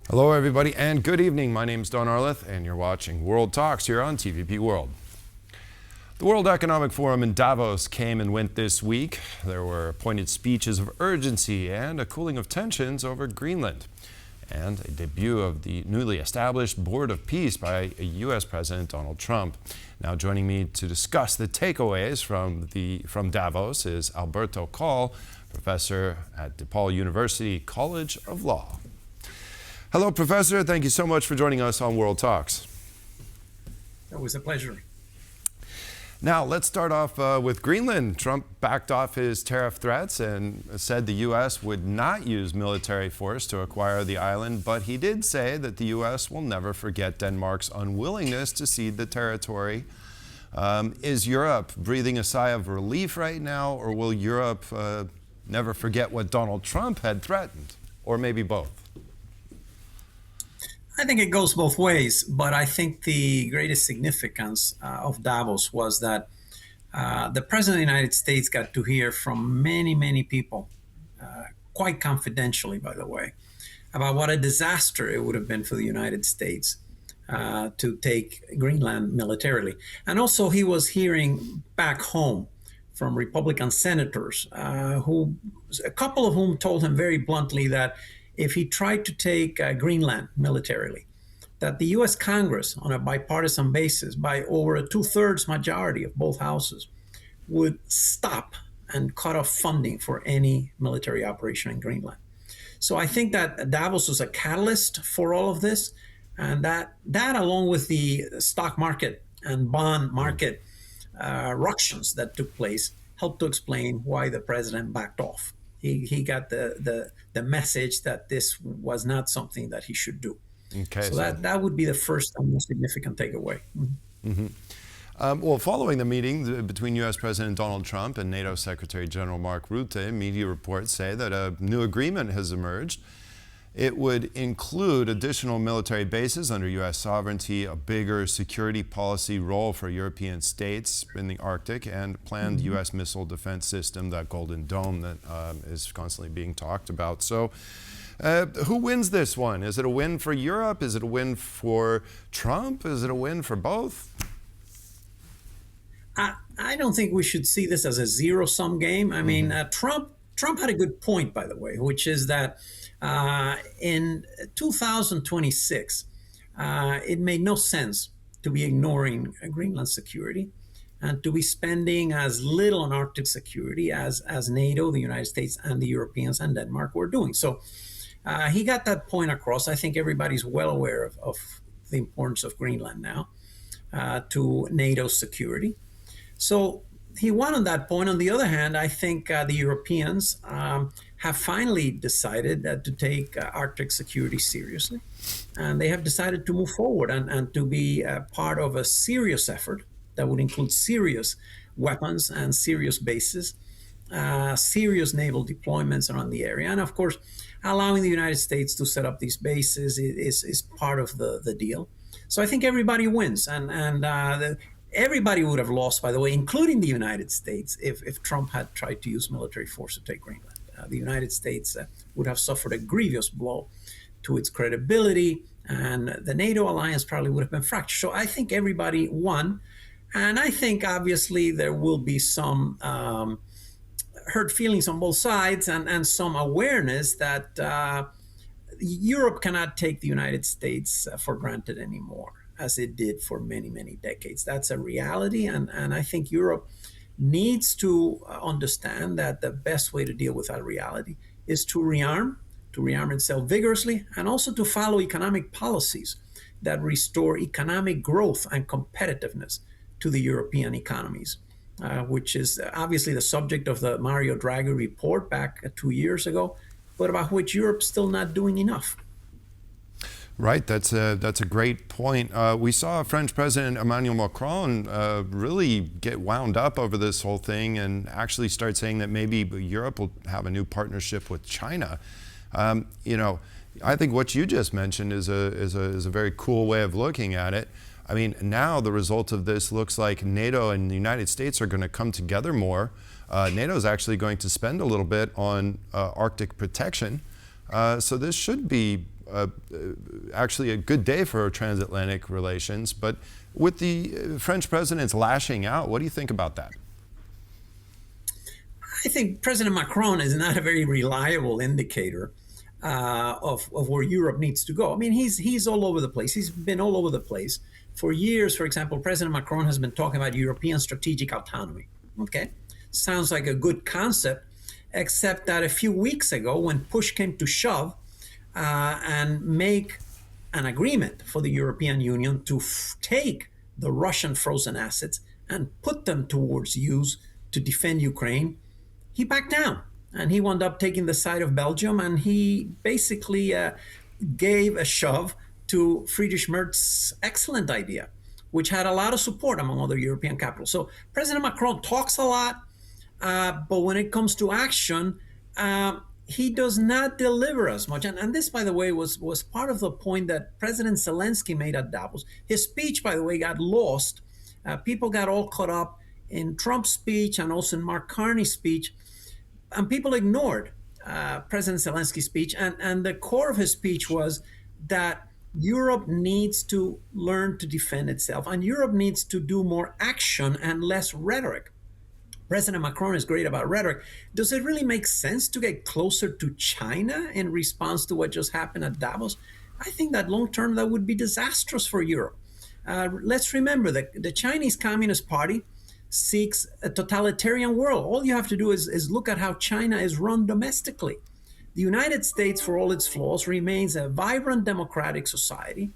Hello, everybody, and good evening. My name is Don Arleth, and you're watching World Talks here on TVP World. The World Economic Forum in Davos came and went this week. There were pointed speeches of urgency and a cooling of tensions over Greenland, and a debut of the newly established Board of Peace by U.S. President Donald Trump. Now joining me to discuss the takeaways from Davos is Alberto Coll Professor at DePaul University College of Law. Hello, Professor. Thank you so much for joining us on World Talks. It was a pleasure. Now, let's start off with Greenland. Trump backed off his tariff threats and said the U.S. would not use military force to acquire the island, but he did say that the U.S. will never forget Denmark's unwillingness to cede the territory. Is Europe breathing a sigh of relief right now, or will Europe never forget what Donald Trump had threatened, or maybe both? I think it goes both ways, but I think the greatest significance of Davos was that the President of the United States got to hear from many, many people, quite confidentially, by the way, about what a disaster it would have been for the United States to take Greenland militarily. And also he was hearing back home from Republican senators, a couple of whom told him very bluntly that if he tried to take Greenland militarily, that the U.S. Congress, on a bipartisan basis, by over a two-thirds majority of both houses, would stop and cut off funding for any military operation in Greenland. So I think that Davos was a catalyst for all of this, and that along with the stock market and bond market ructions that took place, helped to explain why the president backed off. He got the message that this was not something that he should do. Okay, so that would be the first and most significant takeaway. Well, following the meeting between U.S. President Donald Trump and NATO Secretary General Mark Rutte, media reports say that a new agreement has emerged. It would include additional military bases under U.S. sovereignty, a bigger security policy role for European states in the Arctic, and planned U.S. missile defense system, that Golden Dome that is constantly being talked about. So who wins this one? Is it a win for Europe? Is it a win for Trump? Is it a win for both? I don't think we should see this as a zero-sum game. I mean, Trump had a good point, by the way, which is that in 2026, it made no sense to be ignoring Greenland security and to be spending as little on Arctic security as NATO, the United States, and the Europeans and Denmark were doing. So he got that point across. I think everybody's well aware of the importance of Greenland now to NATO security. So he won on that point. On the other hand, I think the Europeans have finally decided to take Arctic security seriously. And they have decided to move forward and to be part of a serious effort that would include serious weapons and serious bases, serious naval deployments around the area. And of course, allowing the United States to set up these bases is part of the deal. So I think everybody wins. Everybody would have lost, by the way, including the United States, if Trump had tried to use military force to take Greenland. The United States would have suffered a grievous blow to its credibility, and the NATO alliance probably would have been fractured. So I think everybody won. And I think, obviously, there will be some hurt feelings on both sides and some awareness that Europe cannot take the United States for granted anymore, as it did for many, many decades. That's a reality, and I think Europe needs to understand that the best way to deal with that reality is to rearm itself vigorously, and also to follow economic policies that restore economic growth and competitiveness to the European economies, which is obviously the subject of the Mario Draghi report back 2 years ago, but about which Europe's still not doing enough. Right, that's a great point. We saw French President Emmanuel Macron really get wound up over this whole thing and actually start saying that maybe Europe will have a new partnership with China. I think what you just mentioned is a very cool way of looking at it. I mean, now the result of this looks like NATO and the United States are going to come together more. NATO is actually going to spend a little bit on Arctic protection. So this should be actually a good day for transatlantic relations. But with the French president's lashing out, what do you think about that? I think President Macron is not a very reliable indicator of where Europe needs to go. I mean, he's all over the place. He's been all over the place. For years, for example, President Macron has been talking about European strategic autonomy. Okay, sounds like a good concept, except that a few weeks ago, when push came to shove and make an agreement for the European Union to take the Russian frozen assets and put them towards use to defend Ukraine, he backed down and he wound up taking the side of Belgium, and he basically gave a shove to Friedrich Merz's excellent idea, which had a lot of support among other European capitals. So President Macron talks a lot, but when it comes to action, he does not deliver as much. And this, by the way, was part of the point that President Zelensky made at Davos. His speech, by the way, got lost. People got all caught up in Trump's speech and also in Mark Carney's speech, and people ignored President Zelensky's speech. And the core of his speech was that Europe needs to learn to defend itself, and Europe needs to do more action and less rhetoric. President Macron is great about rhetoric. Does it really make sense to get closer to China in response to what just happened at Davos? I think that long term that would be disastrous for Europe. Let's remember that the Chinese Communist Party seeks a totalitarian world. All you have to do is look at how China is run domestically. The United States, for all its flaws, remains a vibrant democratic society,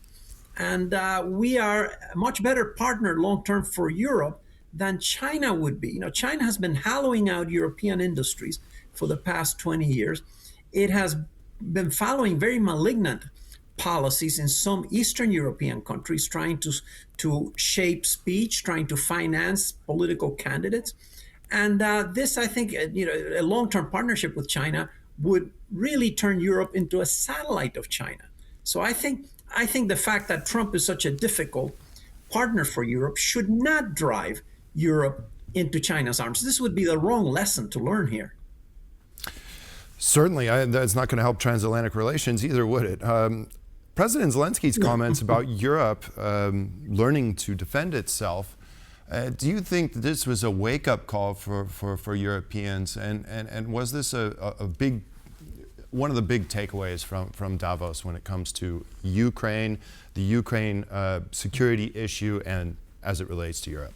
and we are a much better partner long-term for Europe than China would be. You know, China has been hollowing out European industries for the past 20 years. It has been following very malignant policies in some Eastern European countries, trying to shape speech, trying to finance political candidates. And this, I think, a long-term partnership with China would really turn Europe into a satellite of China. So I think the fact that Trump is such a difficult partner for Europe should not drive Europe into China's arms. This would be the wrong lesson to learn here. Certainly, that's not going to help transatlantic relations either, would it? President Zelensky's comments about Europe learning to defend itself, do you think that this was a wake-up call for Europeans? And was this one of the big takeaways from Davos when it comes to Ukraine, the Ukraine security issue, and as it relates to Europe?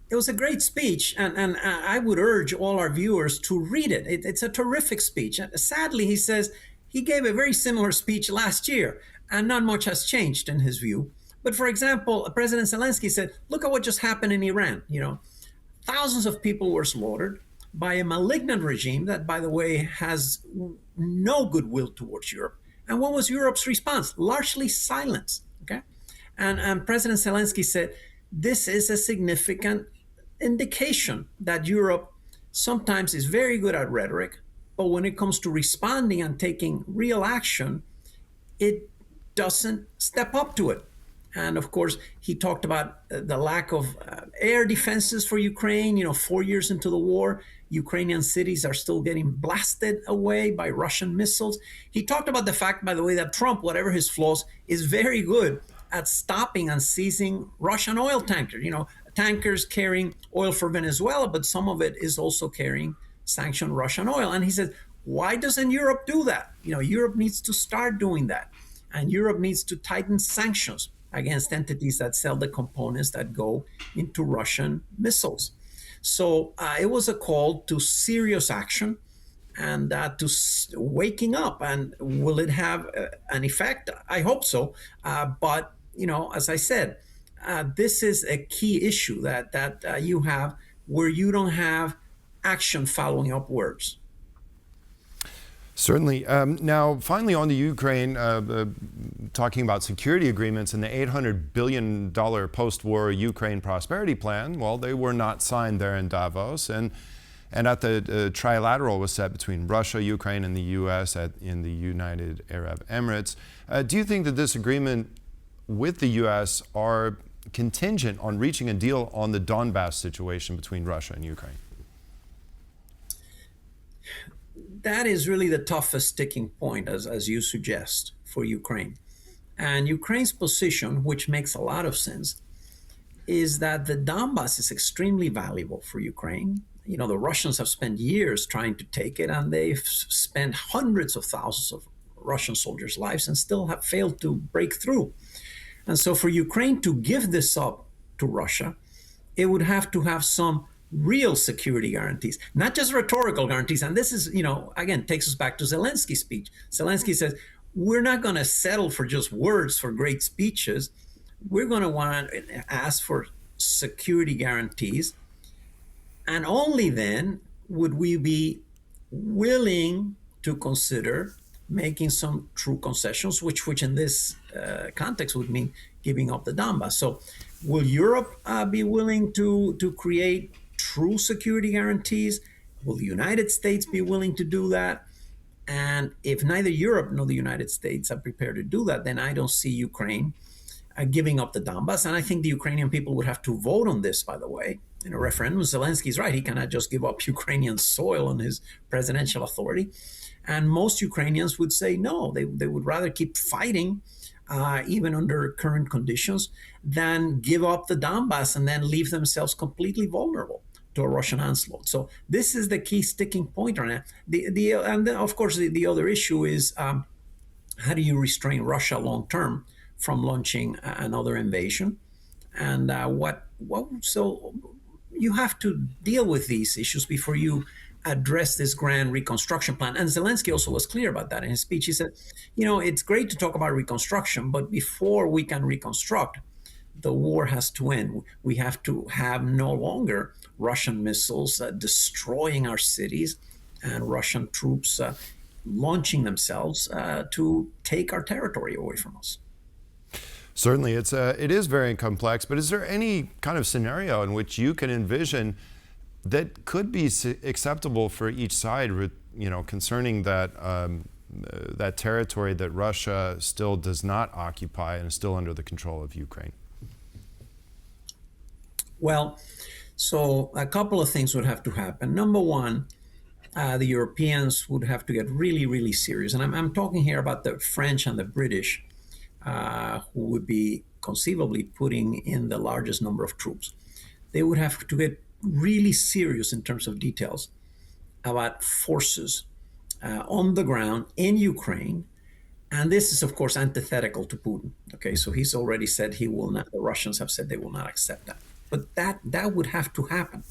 It was a great speech, and I would urge all our viewers to read it. It's a terrific speech. Sadly, he says, he gave a very similar speech last year, and not much has changed in his view. But for example, President Zelensky said, look at what just happened in Iran. You know, thousands of people were slaughtered by a malignant regime that, by the way, has no goodwill towards Europe. And what was Europe's response? Largely silence. Okay, and President Zelensky said, this is a significant indication that Europe sometimes is very good at rhetoric, but when it comes to responding and taking real action, it doesn't step up to it. And of course, he talked about the lack of air defenses for Ukraine. You know, 4 years into the war, Ukrainian cities are still getting blasted away by Russian missiles. He talked about the fact, by the way, that Trump, whatever his flaws, is very good at stopping and seizing Russian oil tankers. You know, tankers carrying oil for Venezuela, but some of it is also carrying sanctioned Russian oil. And he said, why doesn't Europe do that? You know, Europe needs to start doing that. And Europe needs to tighten sanctions against entities that sell the components that go into Russian missiles. So it was a call to serious action and to waking up. And will it have an effect? I hope so. But, you know, as I said, this is a key issue that you have where you don't have action following up words. Certainly. Now, finally, on the Ukraine, talking about security agreements and the $800 billion post-war Ukraine prosperity plan, well, they were not signed there in Davos. And at the trilateral was set between Russia, Ukraine, and the U.S. in the United Arab Emirates. Do you think that this agreement with the U.S. are contingent on reaching a deal on the Donbass situation between Russia and Ukraine? that is really the toughest sticking point, as you suggest, for Ukraine. And Ukraine's position, which makes a lot of sense, is that the Donbas is extremely valuable for Ukraine. You know, the Russians have spent years trying to take it, and they've spent hundreds of thousands of Russian soldiers' lives and still have failed to break through. And so for Ukraine to give this up to Russia, it would have to have some real security guarantees, not just rhetorical guarantees. And this is, again, takes us back to Zelensky's speech. Zelensky says, we're not going to settle for just words, for great speeches. We're going to want to ask for security guarantees. And only then would we be willing to consider making some true concessions, which in this context would mean giving up the Donbas. So will Europe be willing to create true security guarantees? Will the United States be willing to do that? And if neither Europe nor the United States are prepared to do that, then I don't see Ukraine giving up the Donbas. And I think the Ukrainian people would have to vote on this, by the way, in a referendum. Zelensky's right. He cannot just give up Ukrainian soil and his presidential authority. And most Ukrainians would say no. They would rather keep fighting, even under current conditions, than give up the Donbas and then leave themselves completely vulnerable to a Russian onslaught. So this is the key sticking point on it. And then, of course, the other issue is how do you restrain Russia long term from launching another invasion? And so you have to deal with these issues before you address this grand reconstruction plan. And Zelensky also was clear about that in his speech. He said, it's great to talk about reconstruction, but before we can reconstruct, the war has to end. We have to have no longer Russian missiles destroying our cities and Russian troops launching themselves to take our territory away from us. Certainly, it is very complex, but is there any kind of scenario in which you can envision that could be acceptable for each side, concerning that that territory that Russia still does not occupy and is still under the control of Ukraine? Well, so a couple of things would have to happen. Number one, the Europeans would have to get really, really serious. And I'm talking here about the French and the British, who would be conceivably putting in the largest number of troops. They would have to get really serious in terms of details about forces on the ground in Ukraine. And this is, of course, antithetical to Putin. Okay, so he's already said he will not, the Russians have said they will not accept that. But that would have to happen.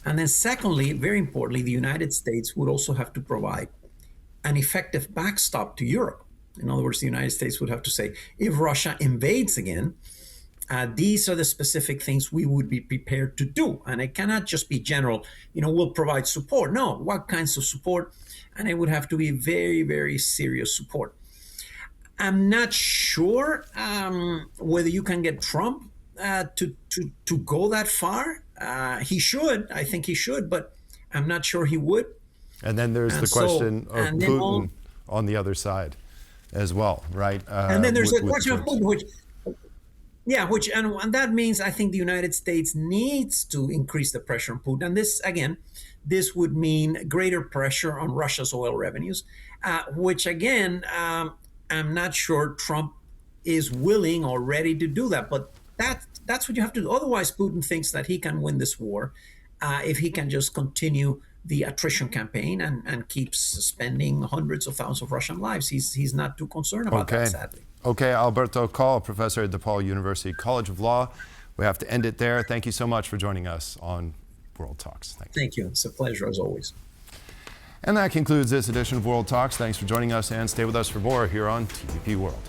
And then secondly, very importantly, the United States would also have to provide an effective backstop to Europe. In other words, the United States would have to say, if Russia invades again, these are the specific things we would be prepared to do. And it cannot just be general, we'll provide support. No, what kinds of support? And it would have to be very, very serious support. I'm not sure whether you can get Trump to go that far. He should. I think he should, but I'm not sure he would. And then there's the question of Putin on the other side as well, right? And then there's the question of Putin, which that means I think the United States needs to increase the pressure on Putin. And this would mean greater pressure on Russia's oil revenues, which again, I'm not sure Trump is willing or ready to do that. But that's what you have to do. Otherwise, Putin thinks that he can win this war if he can just continue the attrition campaign and keeps spending hundreds of thousands of Russian lives. He's not too concerned about that, sadly. Okay, Alberto Coll, Professor at DePaul University College of Law. We have to end it there. Thank you so much for joining us on World Talks. Thank you. It's a pleasure, as always. And that concludes this edition of World Talks. Thanks for joining us, and stay with us for more here on TVP World.